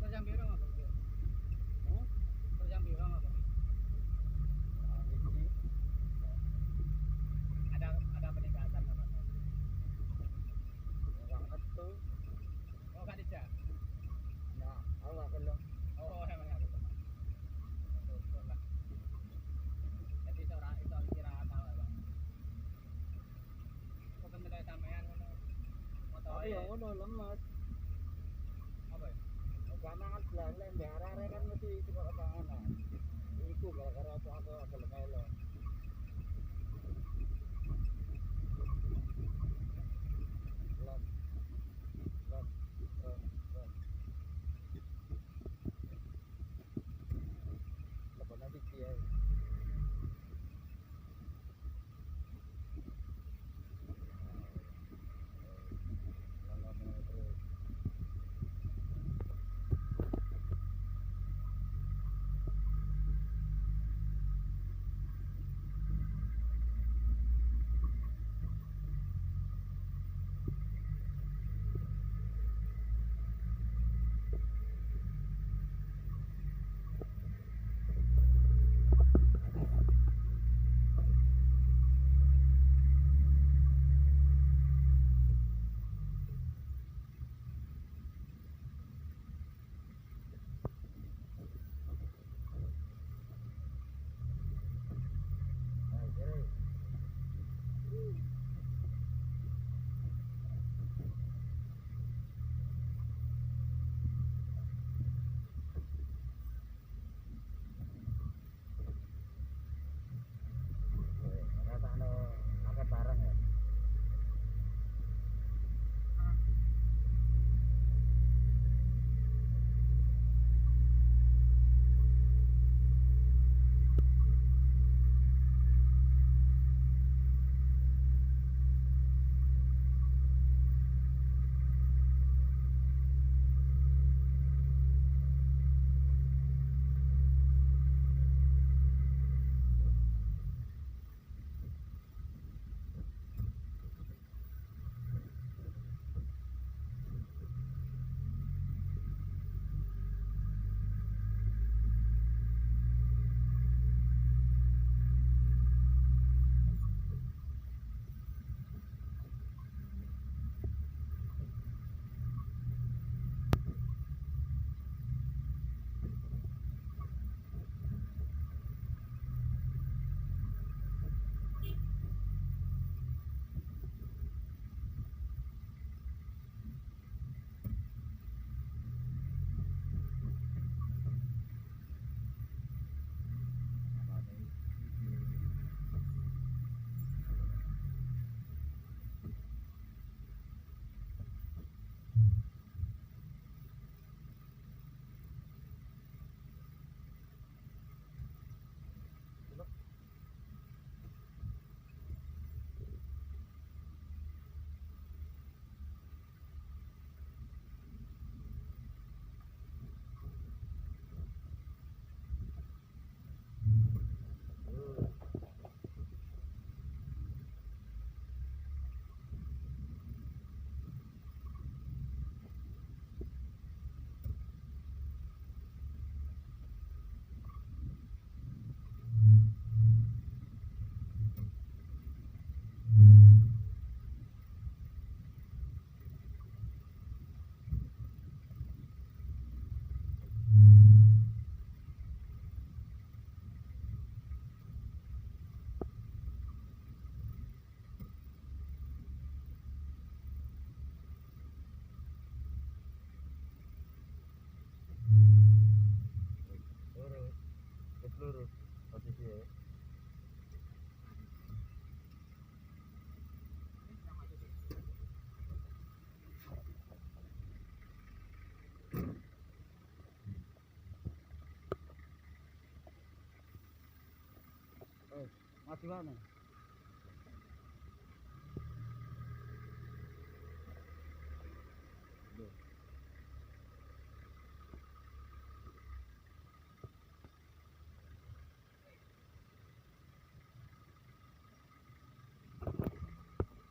Terjang biru nggak bang? Terjang biru nggak bang? Ada peningkatan nggak bang? Oh nggak dicek? Oh emang nggak betul. Betul lah. Jadi seorang itu istirahat tahu bang. Bukan mulai sampean ngono. Motor Tapi yang ngono lemas. apa ya? Karena kan belakang daerah kan mesti cuma panganan. Iku gara-gara aku agak Lan, lan, lan, lan. Lepas nanti dia. lurus posisi ya. Masih mana?